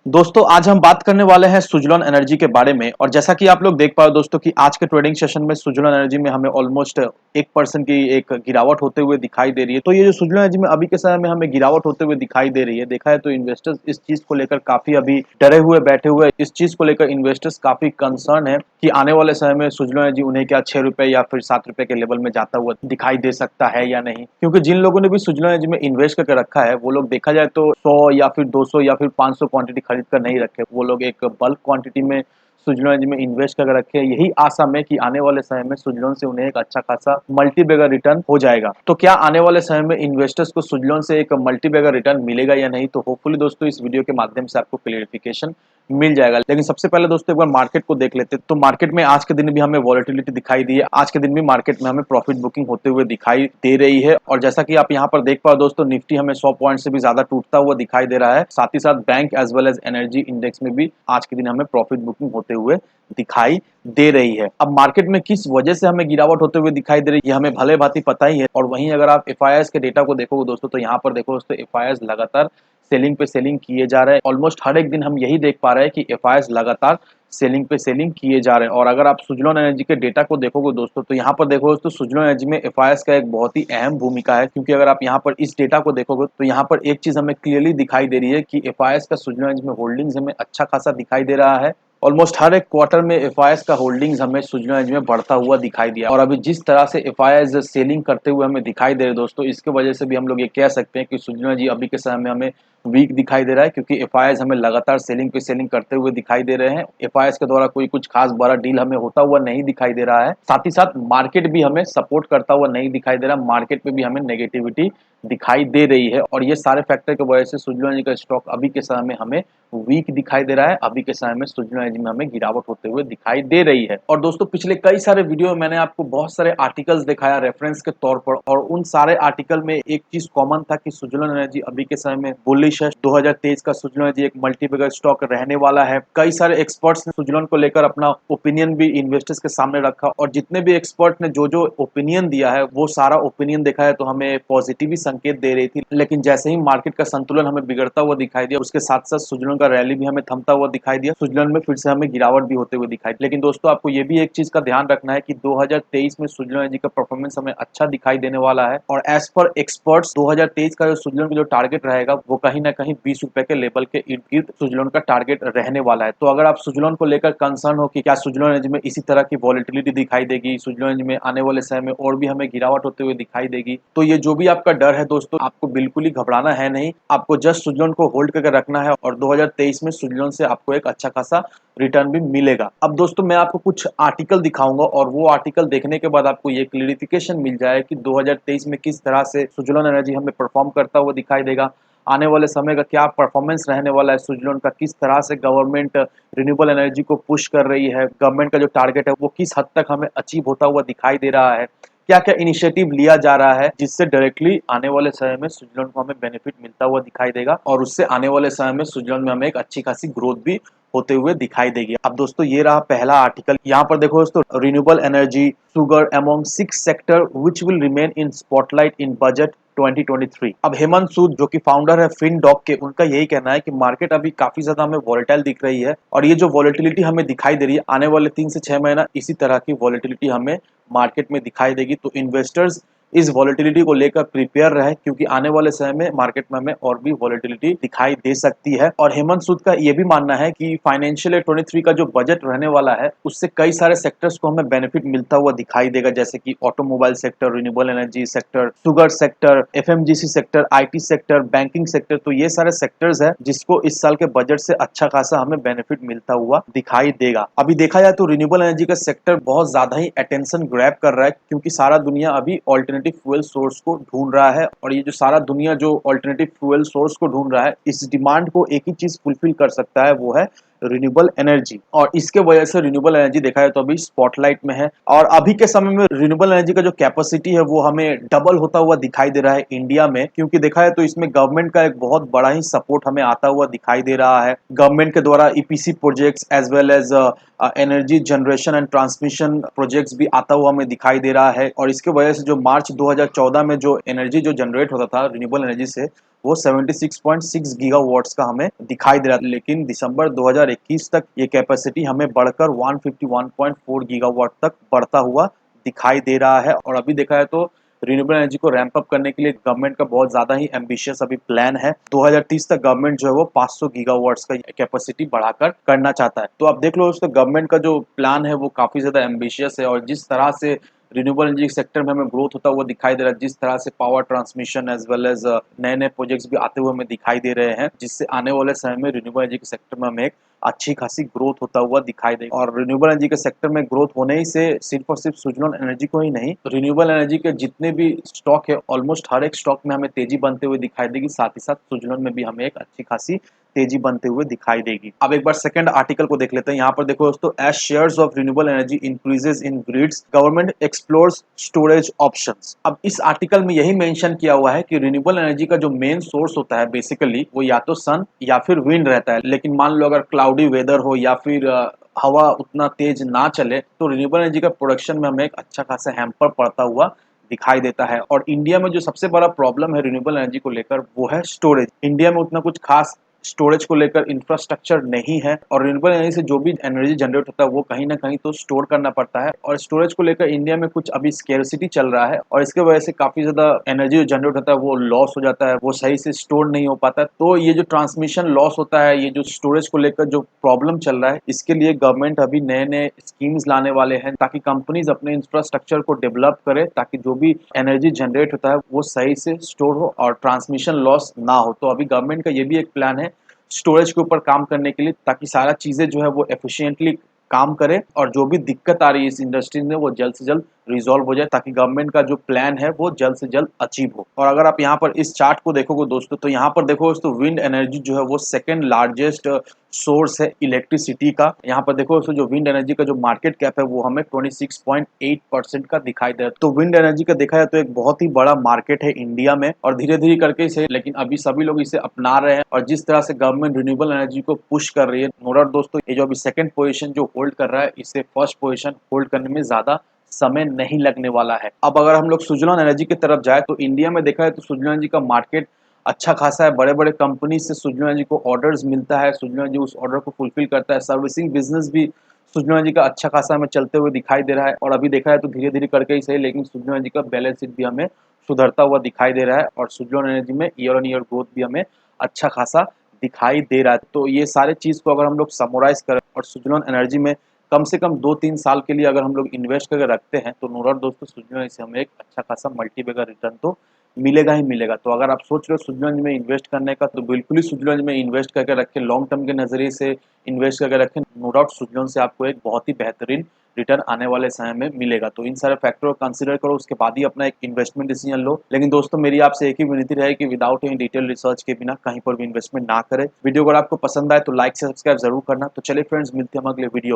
दोस्तों आज हम बात करने वाले हैं सुजलॉन एनर्जी के बारे में। और जैसा कि आप लोग देख पाओ दोस्तों कि आज के ट्रेडिंग सेशन में सुजलॉन एनर्जी में हमें ऑलमोस्ट 1% की एक गिरावट होते हुए दिखाई दे रही है। तो ये जो सुजलॉन एनर्जी में अभी के समय में हमें गिरावट होते हुए दिखाई दे रही है, देखा है तो इन्वेस्टर्स इस चीज को लेकर काफी अभी डरे हुए बैठे हुए हैं। इस चीज को लेकर इन्वेस्टर्स काफी कंसर्न है कि आने वाले समय में सुजलॉन एनर्जी उन्हें क्या 6 रुपए या फिर 7 रुपए के लेवल में जाता हुआ दिखाई दे सकता है या नहीं। क्योंकि जिन लोगों ने भी सुजलॉन एनर्जी में इन्वेस्ट करके रखा है वो लोग देखा जाए तो 100 या फिर 200 या फिर 500 क्वांटिटी खरीद कर नहीं रखे, वो लोग एक बल्क क्वांटिटी में सुजलॉन एनर्जी में इन्वेस्ट करके रखे हैं, यही आशा में कि आने वाले समय में सुजलॉन से उन्हें एक अच्छा खासा मल्टी बैगर रिटर्न हो जाएगा। तो क्या आने वाले समय में इन्वेस्टर्स को सुजलॉन से एक मल्टी बैगर रिटर्न मिलेगा या नहीं, तो होपफुली दोस्तों इस वीडियो के माध्यम से आपको क्लियरिफिकेशन मिल जाएगा। लेकिन सबसे पहले दोस्तों एक बार मार्केट को देख लेते हैं। तो मार्केट में आज के दिन भी हमें वॉलेटिलिटी दिखाई दी है, आज के दिन भी मार्केट में हमें प्रॉफिट बुकिंग होते हुए दिखाई दे रही है। और जैसा कि आप यहाँ पर देख पाओ दोस्तों, निफ्टी हमें 100 पॉइंट से भी ज्यादा टूटता हुआ दिखाई दे रहा है। साथ ही साथ bank as well as energy index में भी आज के दिन हमें प्रॉफिट बुकिंग होते हुए दिखाई दे रही है। अब मार्केट में किस वजह से हमें गिरावट होते हुए दिखाई दे रही है ये हमें भले भांति पता ही है। और वहीं अगर आप एफआईआईएस के डेटा को देखोगे दोस्तों, तो यहाँ पर देखो दोस्तों एफआईआईएस लगातार सेलिंग पे सेलिंग किए जा रहे हैं। ऑलमोस्ट हर एक दिन हम यही देख पा रहे हैं कि एफआईआईएस लगातार सेलिंग पे सेलिंग किए जा रहे हैं। और अगर आप सुजलॉन एनर्जी के डेटा को देखोगे दोस्तों, तो यहाँ पर देखो दोस्तों सुजलॉन एनर्जी में एफआईआईएस का एक बहुत ही अहम भूमिका है। क्योंकि अगर आप यहाँ पर इस डेटा को देखोगे तो यहाँ पर एक चीज हमें क्लियरली दिखाई दे रही है कि एफआईआईएस का सुजलॉन एनर्जी में होल्डिंग्स हमें अच्छा खासा दिखाई दे रहा है। ऑलमोस्ट हर एक क्वार्टर में एफआईआईएस का होल्डिंग्स हमें सुजलॉन एनर्जी में बढ़ता हुआ दिखाई दिया। और अभी जिस तरह से एफआईआईएस सेलिंग करते हुए हमें दिखाई दे रहे दोस्तों, इसके वजह से भी हम लोग ये कह सकते हैं कि सुजलॉन एनर्जी अभी के समय में हमें वीक दिखाई दे रहा है। क्योंकि एफआईआईएस हमें लगातार सेलिंग पे सेलिंग करते हुए दिखाई दे रहे हैं। एफआईआईएस के द्वारा कोई कुछ खास बड़ा डील हमें होता हुआ नहीं दिखाई दे रहा है। साथ ही साथ मार्केट भी हमें सपोर्ट करता हुआ नहीं दिखाई दे रहा, मार्केट पे भी हमें नेगेटिविटी दिखाई दे रही है। और ये सारे फैक्टर की वजह से सुजलॉन एनर्जी का स्टॉक अभी के समय में हमें वीक दिखाई दे रहा है। अभी के समय में सुजलॉन एनर्जी में हमें गिरावट होते हुए दिखाई दे रही है। और दोस्तों पिछले कई सारे वीडियो में मैंने आपको बहुत सारे आर्टिकल्स दिखाया रेफरेंस के तौर पर, और उन सारे आर्टिकल में एक चीज कॉमन था कि सुजलॉन एनर्जी अभी के समय में बुलिश है। 2023 का सुजलॉन एनर्जी एक मल्टीबैगर स्टॉक रहने वाला है। कई सारे एक्सपर्ट्स ने सुजलॉन को लेकर अपना ओपिनियन भी इन्वेस्टर्स के सामने रखा, और जितने भी एक्सपर्ट ने जो जो ओपिनियन दिया है वो सारा ओपिनियन देखा है तो हमें पॉजिटिव ही संकेत दे रही थी। लेकिन जैसे ही मार्केट का संतुलन हमें बिगड़ता हुआ दिखाई दिया, उसके साथ साथ सुजलॉन का रैली भी हमें थमता हुआ दिखाई दिया, सुजलॉन में फिर से हमें गिरावट भी होते हुए दिखाई। लेकिन दोस्तों आपको ये भी एक चीज का ध्यान रखना है कि 2023 में सुजलॉन एनर्जी का परफॉर्मेंस हमें अच्छा दिखाई देने वाला है। और एज पर एक्सपर्ट्स 2023 का जो सुजलॉन का जो टारगेट रहेगा वो कहीं ना कहीं 20 रुपए के लेवल के इर्द गिर्द सुजलॉन का टारगेट रहने वाला है। तो अगर आप सुजलॉन को लेकर कंसर्न हो कि क्या सुजलॉन एनर्जी में इसी तरह की वॉलेटिलिटी दिखाई देगी, सुजलॉन एनर्जी में आने वाले समय में और भी हमें गिरावट होते हुए दिखाई देगी, तो ये जो भी आपका डर है दोस्तों, आपको बिल्कुल ही घबराना है नहीं। आपको जस्ट सुजलॉन को होल्ड करके रखना है और 2023 में सुजलॉन से आपको एक अच्छा खासा रिटर्न भी मिलेगा। अब दोस्तों मैं आपको कुछ आर्टिकल दिखाऊंगा और वो आर्टिकल देखने के बाद आपको ये क्लियरिफिकेशन मिल जाए कि 2023 में किस तरह से सुजलॉन एनर्जी हमें परफॉर्म करता हुआ दिखाई देगा, आने वाले समय का क्या परफॉर्मेंस रहने वाला है सुजलॉन का, किस तरह से गवर्नमेंट रिन्यूएबल एनर्जी को पुश कर रही है, गवर्नमेंट का जो टारगेट है वो किस हद तक हमें अचीव होता हुआ दिखाई दे रहा है, क्या क्या इनिशिएटिव लिया जा रहा है जिससे डायरेक्टली आने वाले समय में सुजलॉन को हमें बेनिफिट मिलता हुआ दिखाई देगा, और उससे आने वाले समय में सुजलॉन में हमें एक अच्छी खासी ग्रोथ भी होते हुए दिखाई देगी। अब दोस्तों ये रहा पहला आर्टिकल। यहाँ पर देखो दोस्तों, renewable energy sugar among 6 sector which will remain in spotlight in budget 2023। अब हेमंत सूद जो कि फाउंडर है फिनडॉक के, उनका यही कहना है कि मार्केट अभी काफी ज्यादा हमें वॉलेटाइल दिख रही है, और ये जो वॉलेटिलिटी हमें दिखाई दे रही है आने वाले 3 से 6 महीना इसी तरह की वॉलेटिलिटी हमें मार्केट में दिखाई देगी। तो इन्वेस्टर्स इस वॉलेटिलिटी को लेकर प्रिपेयर रहे, क्योंकि आने वाले समय में मार्केट में हमें और भी वॉलेटिलिटी दिखाई दे सकती है। और हेमंत सूद का यह भी मानना है कि फाइनेंशियल ईयर 23 का जो बजट रहने वाला है उससे कई सारे सेक्टर्स को हमें बेनिफिट मिलता हुआ दिखाई देगा, जैसे कि automobile sector, renewable energy sector, sugar sector, FMGC sector, IT sector, banking sector. तो ये सारे सेक्टर्स है जिसको इस साल के बजट से अच्छा खासा हमें बेनिफिट मिलता हुआ दिखाई देगा। अभी देखा जाए तो रिन्यूएबल एनर्जी का सेक्टर बहुत ज्यादा ही अटेंशन ग्रैब कर रहा है, क्योंकि सारा दुनिया अभी ऑल्टरनेटिव फ्यूल सोर्स को ढूंढ रहा है। और ये जो सारा दुनिया जो ऑल्टरनेटिव फ्यूल सोर्स को ढूंढ रहा है, इस डिमांड को एक ही चीज फुलफिल कर सकता है, वो है रिन्यूएबल एनर्जी। और इसके वजह से रिन्यूएबल एनर्जी देखा जाए तो अभी स्पॉटलाइट में है। और अभी के समय में रिन्यूएबल एनर्जी का जो कैपेसिटी है वो हमें डबल होता हुआ दिखाई दे रहा है इंडिया में, क्योंकि देखा जाए तो इसमें गवर्नमेंट का एक बहुत बड़ा ही सपोर्ट हमें आता हुआ दिखाई दे रहा है। गवर्नमेंट के द्वारा EPC projects as well as energy generation and transmission projects भी आता हुआ हमें दिखाई दे रहा है। और इसके वजह से जो मार्च 2014 में जो एनर्जी जो जनरेट होता था रिन्यूएबल एनर्जी से, वो 76.6 गीगावाट्स का हमें दिखाई दे रहा था, लेकिन दिसंबर 2021 तक ये कैपेसिटी हमें बढ़कर 151.4 गीगावाट तक बढ़ता हुआ दिखाई दे रहा है। और अभी देखा है तो रिन्यूएबल एनर्जी को रैंप अप करने के लिए गवर्नमेंट का बहुत ज्यादा ही एम्बिशियस अभी प्लान है। 2030 तक गवर्नमेंट जो है वो 500 गीगावाट्स का कैपेसिटी बढ़ाकर करना चाहता है। तो आप देख लो दोस्तों, गवर्नमेंट का जो प्लान है वो काफी ज्यादा एम्बिशियस है, और जिस तरह से रिन्यूएबल एनर्जी सेक्टर में हमें ग्रोथ होता हुआ दिखाई दे रहा है, जिस तरह से power transmission as well as नए नए प्रोजेक्ट्स भी आते हुए हमें दिखाई दे रहे हैं, जिससे आने वाले समय में रिन्यूएबल एनर्जी के सेक्टर में हमें एक अच्छी खासी ग्रोथ होता हुआ दिखाई देगा। और रिन्यूएबल एनर्जी के सेक्टर में ग्रोथ होने ही से सिर्फ और सिर्फ सुजलोन एनर्जी को ही नहीं, रिन्यूएबल एनर्जी के जितने भी स्टॉक है ऑलमोस्ट हर एक स्टॉक में हमें तेजी बनते हुए दिखाई देगी, साथ ही साथ सुजलोन में भी हमें एक अच्छी खासी तेजी बनते हुए दिखाई देगी। अब एक बार सेकंड आर्टिकल को देख लेते हैं। यहाँ पर देखो दोस्तों, as shares of renewable energy increases in grids government explores storage options. अब इस आर्टिकल में यही मेंशन किया हुआ है कि रिन्यूएबल एनर्जी का जो मेन सोर्स होता है बेसिकली वो या तो सन या फिर विंड रहता है, लेकिन मान लो अगर क्लाउडी वेदर हो या फिर हवा उतना तेज ना चले तो रिन्यूएबल एनर्जी का प्रोडक्शन में हमें एक अच्छा खासा हैम्पर पड़ता हुआ दिखाई देता है। और इंडिया में जो सबसे बड़ा प्रॉब्लम है रिन्यूएबल एनर्जी को लेकर वो है स्टोरेज। इंडिया में उतना कुछ खास स्टोरेज को लेकर इंफ्रास्ट्रक्चर नहीं है, और रिन्यूएबल एनर्जी से जो भी एनर्जी जनरेट होता है वो कहीं ना कहीं तो स्टोर करना पड़ता है, और स्टोरेज को लेकर इंडिया में कुछ अभी स्केर्सिटी चल रहा है, और इसके वजह से काफी ज्यादा एनर्जी जो जनरेट होता है वो लॉस हो जाता है, वो सही से स्टोर नहीं हो पाता। तो ये जो ट्रांसमिशन लॉस होता है, ये जो स्टोरेज को लेकर जो प्रॉब्लम चल रहा है, इसके लिए गवर्नमेंट अभी नए नए स्कीम्स लाने वाले हैं ताकि कंपनीज अपने इंफ्रास्ट्रक्चर को डेवलप करे, ताकि जो भी एनर्जी जनरेट होता है वो सही से स्टोर हो और ट्रांसमिशन लॉस ना हो। तो अभी गवर्नमेंट का ये भी एक प्लान है स्टोरेज के ऊपर काम करने के लिए, ताकि सारा चीजें जो है वो एफिशिएंटली काम करे, और जो भी दिक्कत आ रही है इस इंडस्ट्री में वो जल्द से जल्द रिजॉल्व हो जाए, ताकि गवर्नमेंट का जो प्लान है वो जल्द से जल्द अचीव हो। और अगर आप यहाँ पर इस चार्ट को देखोगे दोस्तों, तो यहाँ पर देखो दोस्तों, विंड एनर्जी जो है वो सेकंड लार्जेस्ट सोर्स है इलेक्ट्रिसिटी का। यहाँ पर देखो दोस्तों, जो विंड एनर्जी का जो मार्केट कैप है वो हमें 26.8% का दिखाई दे रहा है। तो विंड एनर्जी का देखा जाए तो एक बहुत ही बड़ा मार्केट है इंडिया में, और धीरे धीरे करके इसे, लेकिन अभी सभी लोग इसे अपना रहे हैं, और जिस तरह से गवर्नमेंट रिन्यूएबल एनर्जी को पुश कर रही है, नो डाउट दोस्तों, ये जो अभी सेकंड पोजीशन जो होल्ड कर रहा है, इसे फर्स्ट पोजीशन होल्ड करने में ज्यादा समय नहीं लगने वाला है। अब अगर हम लोग सुजलॉन एनर्जी की तरफ जाए तो इंडिया में देखा है तो सुजलॉन एनर्जी का मार्केट अच्छा खासा है। बड़े बड़े कंपनी से सुजलॉन एनर्जी को ऑर्डर्स मिलता है, सुजलॉन एनर्जी उस ऑर्डर को फुलफिल करता है। सर्विसिंग बिजनेस भी सुजलॉन एनर्जी का अच्छा खासा हमें चलते हुए दिखाई दे रहा है, और अभी देखा है तो धीरे धीरे करके ही सही, लेकिन सुजलॉन एनर्जी का बैलेंस शीट भी हमें सुधरता हुआ दिखाई दे रहा है, और सुजलॉन एनर्जी में ईयर ऑन ईयर ग्रोथ भी हमें अच्छा खासा दिखाई दे रहा है। तो ये सारे चीज़ को अगर हम लोग समराइज करें और सुजलॉन एनर्जी में कम से कम 2-3 साल के लिए अगर हम लोग इन्वेस्ट करके रखते हैं, तो नो डाउट दोस्तों, सुजलॉन एनर्जी से हमें एक अच्छा खासा मल्टीबैगर रिटर्न तो मिलेगा ही मिलेगा। तो अगर आप सोच रहे हो सुजलॉन एनर्जी में इन्वेस्ट करने का, तो बिल्कुल ही सुजलॉन एनर्जी में इन्वेस्ट करके रखें, लॉन्ग टर्म के नजरिए से इन्वेस्ट करके रखें। नो डाउट सुजलॉन से आपको एक बहुत ही बेहतरीन रिटर्न आने वाले समय में मिलेगा। तो इन सारे फैक्टर को कंसीडर करो, उसके बाद ही अपना एक इन्वेस्टमेंट डिसीजन लो। लेकिन दोस्तों, मेरी आपसे एक ही विनती रहे कि विदाउट एनी डिटेल रिसर्च के बिना कहीं पर भी इन्वेस्टमेंट ना करें। वीडियो अगर आपको पसंद आए तो लाइक से सब्सक्राइब जरूर करना। तो चलिए फ्रेंड्स, मिलते हैं हम अगले वीडियो।